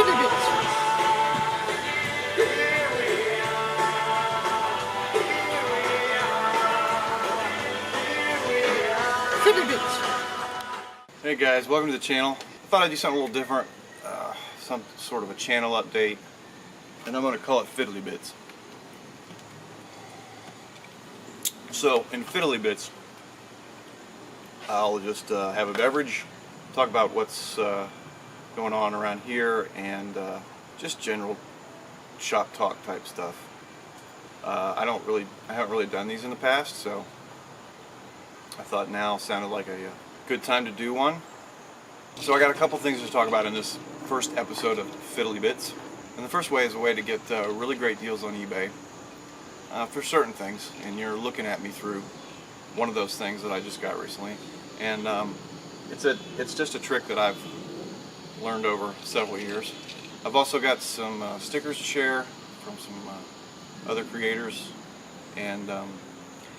Fiddly Bits. Fiddly Bits. Hey guys, welcome to the channel. I thought I'd do something a little different, some sort of a channel update, and I'm going to call it Fiddly Bits. So, in Fiddly Bits, I'll just have a beverage, talk about what's going on around here, and just general shop talk type stuff. I haven't really done these in the past, so I thought now sounded like a good time to do one. So I got a couple things to talk about in this first episode of Fiddly Bits. And the first way is a way to get really great deals on eBay for certain things, and you're looking at me through one of those things that I just got recently. And it's just a trick that I've learned over several years. I've also got some stickers to share from some other creators. And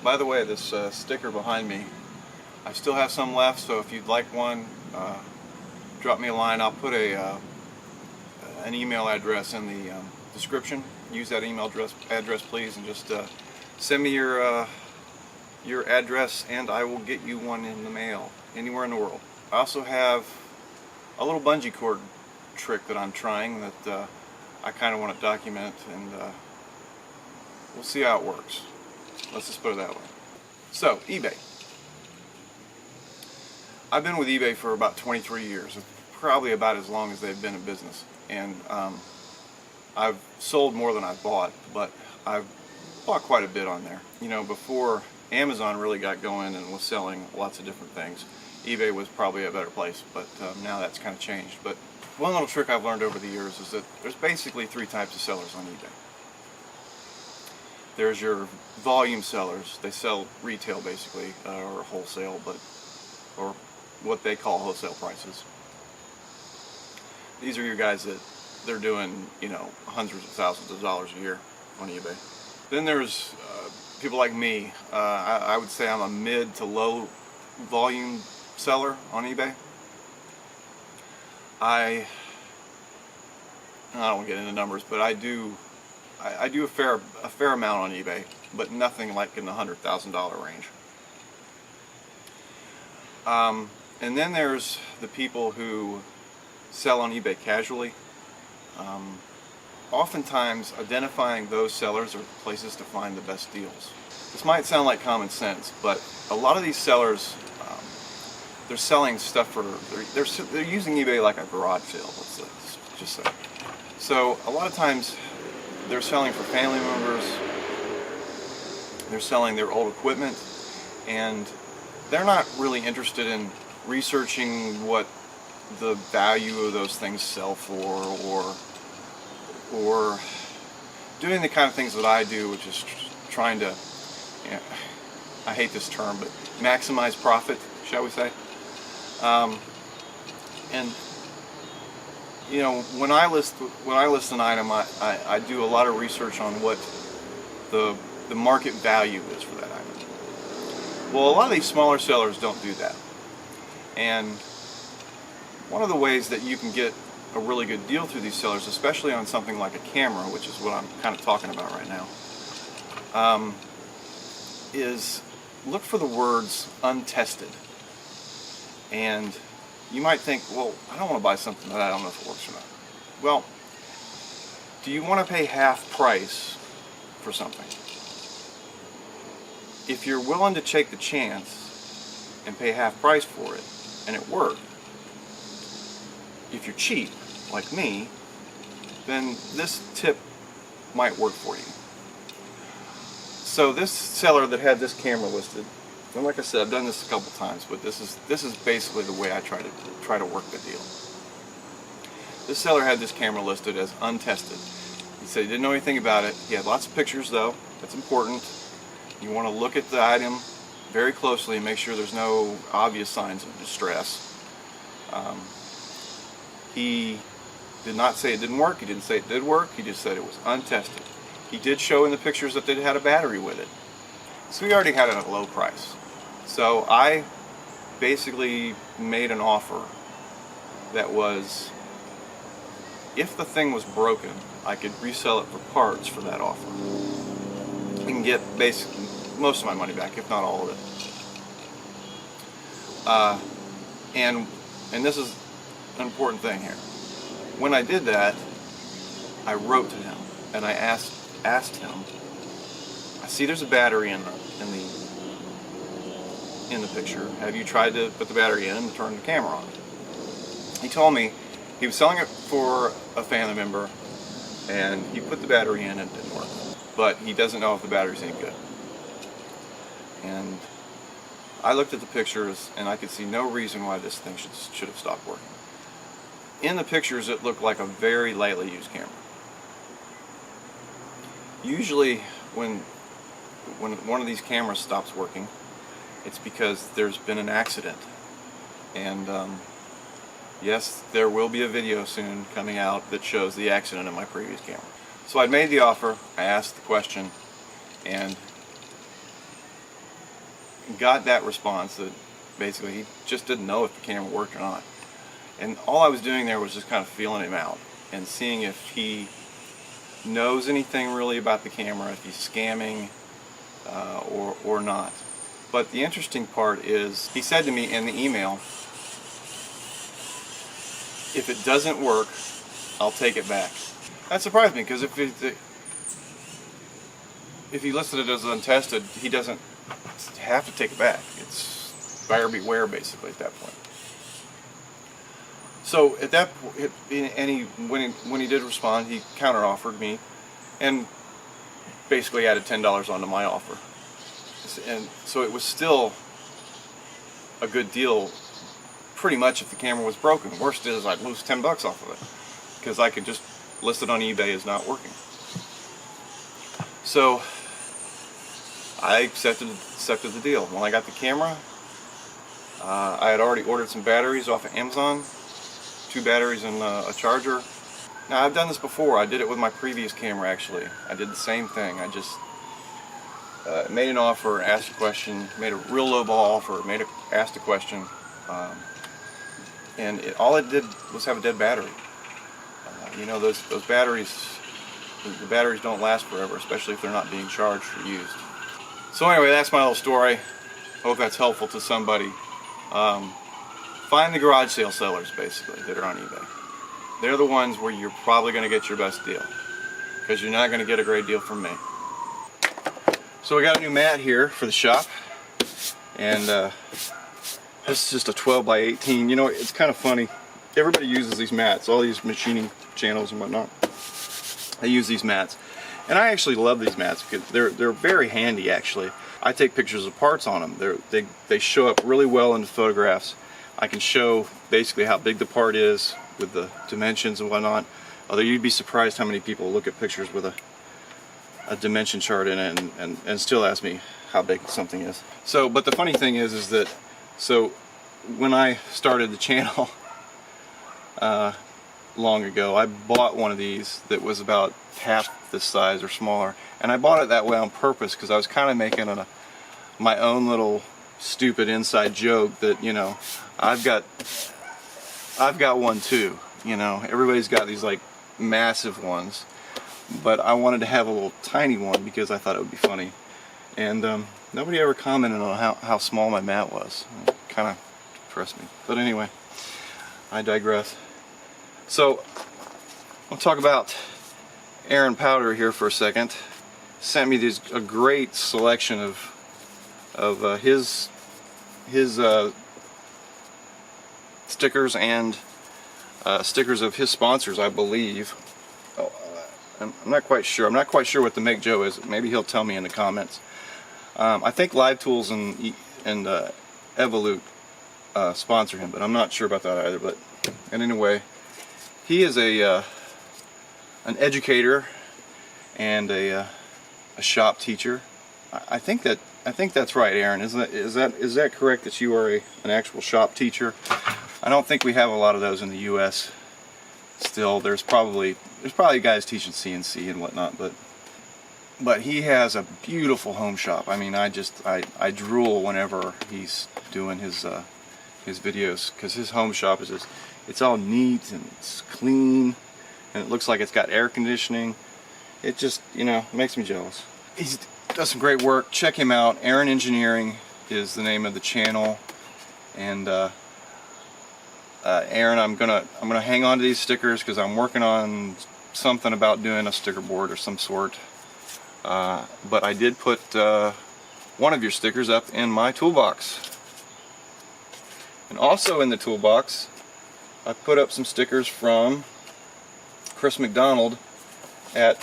by the way, this sticker behind me, I still have some left, so if you'd like one, drop me a line. I'll put an email address in the description. Use that email address please, and just send me your address and I will get you one in the mail anywhere in the world. I also have a little bungee cord trick that I'm trying that I kind of want to document, and we'll see how it works. Let's just put it that way. So, eBay. I've been with eBay for about 23 years. It's probably about as long as they've been in business. And I've sold more than I've bought, but I've bought quite a bit on there. You know, before Amazon really got going and was selling lots of different things, eBay was probably a better place, but now that's kind of changed. But one little trick I've learned over the years is that there's basically three types of sellers on eBay. There's your volume sellers. They sell retail basically, or wholesale, or what they call wholesale prices. These are your guys that they're doing, you know, hundreds of thousands of dollars a year on eBay. Then there's people like me. I would say I'm a mid to low volume seller on eBay. I don't want to get into numbers, but I do a fair amount on eBay, but nothing like in the $100,000 range. And then there's the people who sell on eBay casually. Oftentimes identifying those sellers are places to find the best deals. This might sound like common sense, but a lot of these sellers, they're selling stuff for, they're using eBay like a garage sale, let's just say. So a lot of times they're selling for family members, they're selling their old equipment, and they're not really interested in researching what the value of those things sell for, or doing the kind of things that I do, which is trying to, you know, I hate this term, but maximize profit, shall we say. And you know, when I list an item, I do a lot of research on what the market value is for that item. Well, a lot of these smaller sellers don't do that. And one of the ways that you can get a really good deal through these sellers, especially on something like a camera, which is what I'm kind of talking about right now, is look for the words untested. And you might think, well, I don't want to buy something that I don't know if it works or not. Well, do you want to pay half price for something? If you're willing to take the chance and pay half price for it, and it worked, if you're cheap, like me, then this tip might work for you. So this seller that had this camera listed, and like I said, I've done this a couple times, but this is basically the way I try to work the deal. This seller had this camera listed as untested. He said he didn't know anything about it. He had lots of pictures though. That's important. You want to look at the item very closely and make sure there's no obvious signs of distress. He did not say it didn't work. He didn't say it did work. He just said it was untested. He did show in the pictures that it had a battery with it. So we already had it at a low price. So I basically made an offer that was if the thing was broken, I could resell it for parts for that offer. I can get basically most of my money back, if not all of it. And this is an important thing here. When I did that, I wrote to him and I asked him. I see there's a battery in the picture. Have you tried to put the battery in and turn the camera on? He told me he was selling it for a family member, and he put the battery in and it didn't work. But he doesn't know if the battery's any good. And I looked at the pictures and I could see no reason why this thing should have stopped working. In the pictures, it looked like a very lightly used camera. Usually when one of these cameras stops working, it's because there's been an accident. And yes, there will be a video soon coming out that shows the accident in my previous camera. So I made the offer, I asked the question, and got that response that basically he just didn't know if the camera worked or not. And all I was doing there was just kind of feeling him out and seeing if he knows anything really about the camera, if he's scamming or not. But the interesting part is, he said to me in the email, if it doesn't work, I'll take it back. That surprised me, because if he listed it as untested, he doesn't have to take it back. It's buyer beware, basically, at that point. So at that point, when he did respond, he counter-offered me and basically added $10 onto my offer. And so it was still a good deal, pretty much, if the camera was broken. Worst is I'd lose $10 off of it, because I could just list it on eBay as not working. So I accepted the deal. When I got the camera, I had already ordered some batteries off of Amazon, 2 batteries and a charger. Now, I've done this before. I did it with my previous camera, actually. I did the same thing. I just made an offer, asked a question, made a real low ball offer, asked a question, and all it did was have a dead battery. You know, those batteries, the batteries don't last forever, especially if they're not being charged or used. So anyway, that's my little story. Hope that's helpful to somebody. Find the garage sale sellers, basically, that are on eBay. They're the ones where you're probably going to get your best deal, because you're not going to get a great deal from me. So we got a new mat here for the shop, and this is just a 12 by 18. You know, it's kind of funny. Everybody uses these mats, all these machining channels and whatnot. They use these mats, and I actually love these mats because they're very handy. Actually, I take pictures of parts on them. They show up really well in the photographs. I can show basically how big the part is with the dimensions and whatnot. Although you'd be surprised how many people look at pictures with a dimension chart in it and still ask me how big something is. So, but the funny thing is that, so when I started the channel long ago, I bought one of these that was about half this size or smaller, and I bought it that way on purpose because I was kind of making my own little stupid inside joke that, you know, I've got one too. You know, everybody's got these like massive ones, but I wanted to have a little tiny one because I thought it would be funny. And nobody ever commented on how small my mat was. It kind of depressed me. But anyway, I digress. So I'll talk about Aaron Powder here for a second. Sent me a great selection of his stickers and stickers of his sponsors, I believe. Oh, I'm not quite sure. I'm not quite sure what the Make Joe is. Maybe he'll tell me in the comments. I think Live Tools and Evolute sponsor him, but I'm not sure about that either. But anyway, he is an educator and a shop teacher. I think that's right, Aaron. Is that correct, that you are an actual shop teacher? I don't think we have a lot of those in the U.S. still. There's probably guys teaching CNC and whatnot, but he has a beautiful home shop. I mean, I drool whenever he's doing his videos, because his home shop is it's all neat and it's clean, and it looks like it's got air conditioning. It just, you know, makes me jealous. He does some great work. Check him out. Aaron Engineering is the name of the channel, and Aaron, I'm gonna hang on to these stickers because I'm working on something about doing a sticker board or some sort. But I did put one of your stickers up in my toolbox, and also in the toolbox I put up some stickers from Chris McDonald at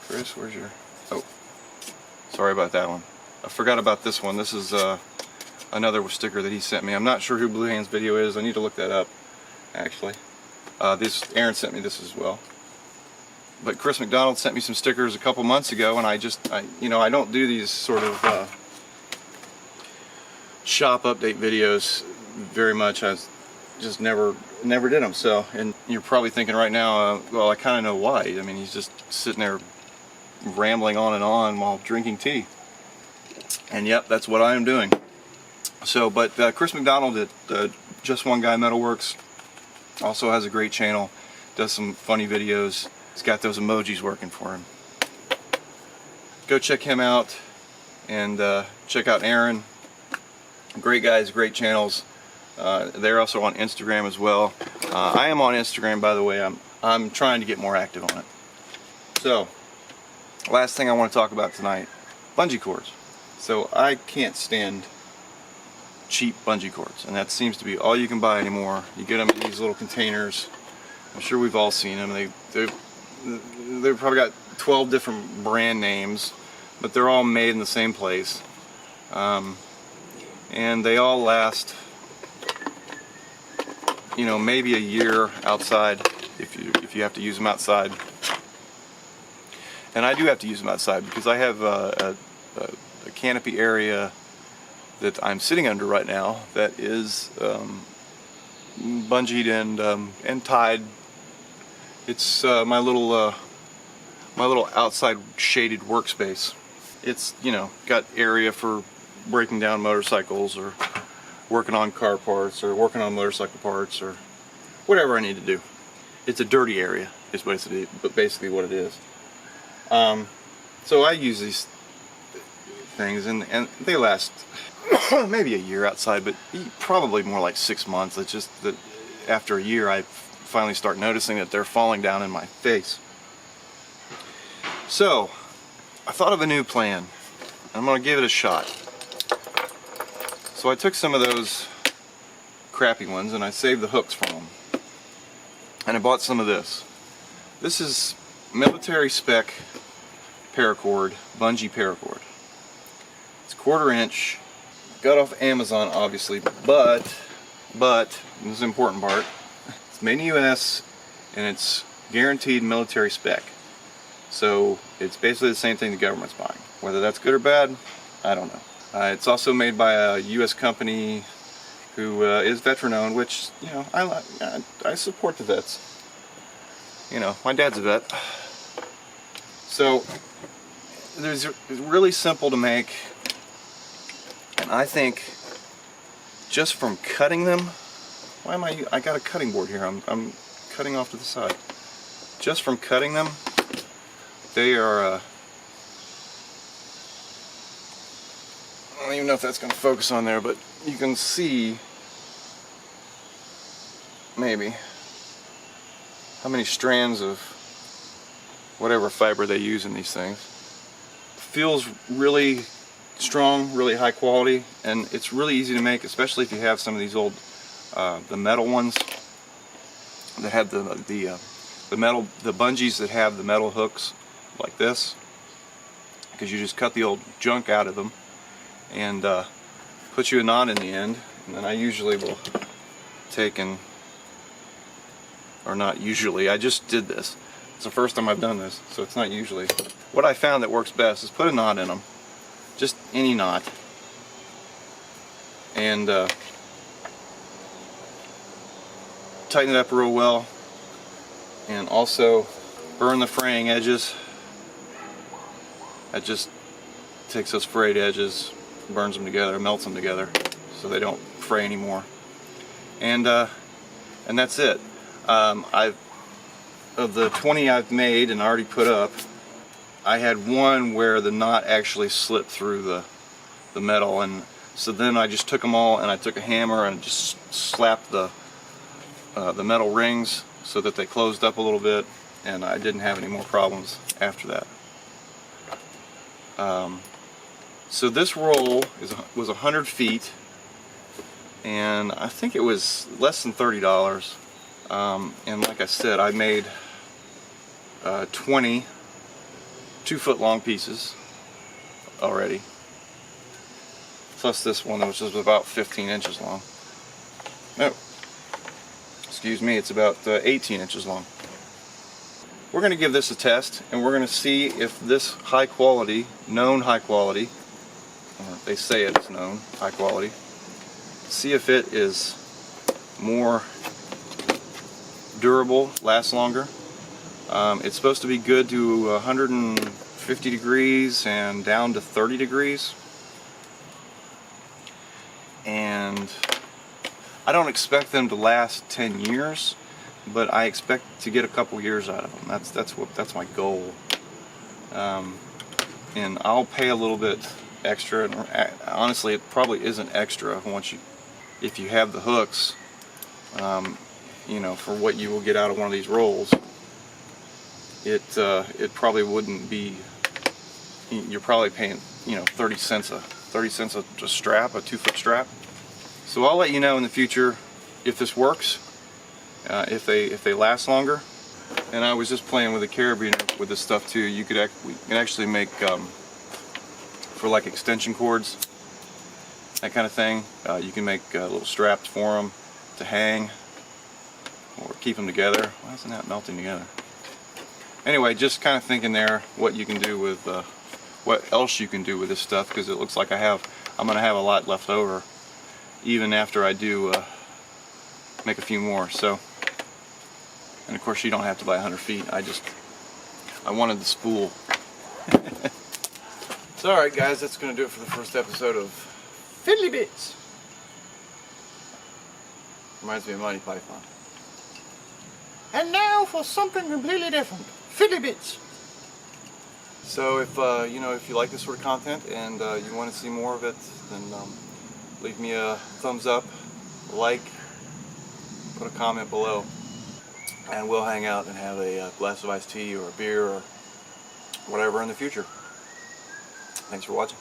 Chris, where's your... Oh, sorry about that one. I forgot about this one. This is another sticker that he sent me. I'm not sure who Blue Hands Video is. I need to look that up, actually. Aaron sent me this as well. But Chris McDonald sent me some stickers a couple months ago, and I don't do these sort of shop update videos very much. I just never did them. So, and you're probably thinking right now, well, I kind of know why. I mean, he's just sitting there rambling on and on while drinking tea. And yep, that's what I am doing. So, but Chris McDonald at Just One Guy Metalworks also has a great channel, does some funny videos. He's got those emojis working for him. Go check him out, and check out Aaron. Great guys, great channels. They're also on Instagram as well. I am on Instagram, by the way. I'm trying to get more active on it. So, last thing I want to talk about tonight, bungee cords. So I can't stand cheap bungee cords, and that seems to be all you can buy anymore. You get them in these little containers. I'm sure we've all seen them. They've probably got 12 different brand names, but they're all made in the same place, and they all last, you know, maybe a year outside if you have to use them outside. And I do have to use them outside because I have a canopy area that I'm sitting under right now that is bungeed and tied. It's my little outside shaded workspace. It's, you know, got area for breaking down motorcycles or working on car parts or working on motorcycle parts or whatever I need to do. It's a dirty area is basically what it is. So I use these things, and they last maybe a year outside, but probably more like 6 months. It's just that after a year I finally start noticing that they're falling down in my face. So I thought of a new plan. I'm going to give it a shot. So I took some of those crappy ones and I saved the hooks from them, and I bought some of this. This is military spec paracord, bungee paracord. It's 1/4 inch. Got off Amazon, obviously, but this is the important part. It's made in the US and it's guaranteed military spec. So it's basically the same thing the government's buying. Whether that's good or bad, I don't know. It's also made by a US company who is veteran owned, which, you know, I support the vets. You know, my dad's a vet. So it's really simple to make, and I think just from cutting them, I got a cutting board here. I'm cutting off to the side. Just from cutting them, they are I don't even know if that's going to focus on there, but you can see maybe how many strands of whatever fiber they use in these things. Feels really strong, really high quality, and it's really easy to make, especially if you have some of these old the metal ones that have the bungees that have the metal hooks like this, because you just cut the old junk out of them and put you a knot in the end. And then I usually will take or not usually, I just did this. It's the first time I've done this, so it's not usually. What I found that works best is put a knot in them, just any knot, and tighten it up real well, and also burn the fraying edges. That just takes those frayed edges, burns them together, melts them together, so they don't fray anymore. And that's it. Of the 20 I've made and already put up, I had one where the knot actually slipped through the metal, and so then I just took them all and I took a hammer and just slapped the metal rings so that they closed up a little bit, and I didn't have any more problems after that. So this roll was 100 feet, and I think it was less than $30. And like I said, I made 20 2-foot long pieces already, plus this one which is about 15 inches long. No, excuse me, it's about 18 inches long. We're going to give this a test, and we're going to see if this high quality, known high quality, or they say it's known high quality, see if it is more durable, lasts longer. It's supposed to be good to 150 degrees and down to 30 degrees. And I don't expect them to last 10 years, but I expect to get a couple years out of them. That's my goal. And I'll pay a little bit extra. And honestly, it probably isn't extra if you have the hooks. You know, for what you will get out of one of these rolls, it probably wouldn't be. You're probably paying, you know, 30 cents a strap, a 2-foot strap. So I'll let you know in the future if this works, if they last longer. And I was just playing with a carabiner with this stuff too. We can actually make for like extension cords, that kind of thing. You can make little straps for them to hang or keep them together. Why isn't that melting together? Anyway, just kind of thinking there what you can do with what else you can do with this stuff, because it looks like I'm going to have a lot left over even after I do make a few more. So, and of course you don't have to buy 100 feet. I wanted the spool. So alright guys, that's going to do it for the first episode of Fiddly Bits. Reminds me of Monty Python. And now for something completely different. Fiddly Bits. So if if you like this sort of content and you want to see more of it, then leave me a thumbs up, like, put a comment below, and we'll hang out and have a glass of iced tea or a beer or whatever in the future. Thanks for watching.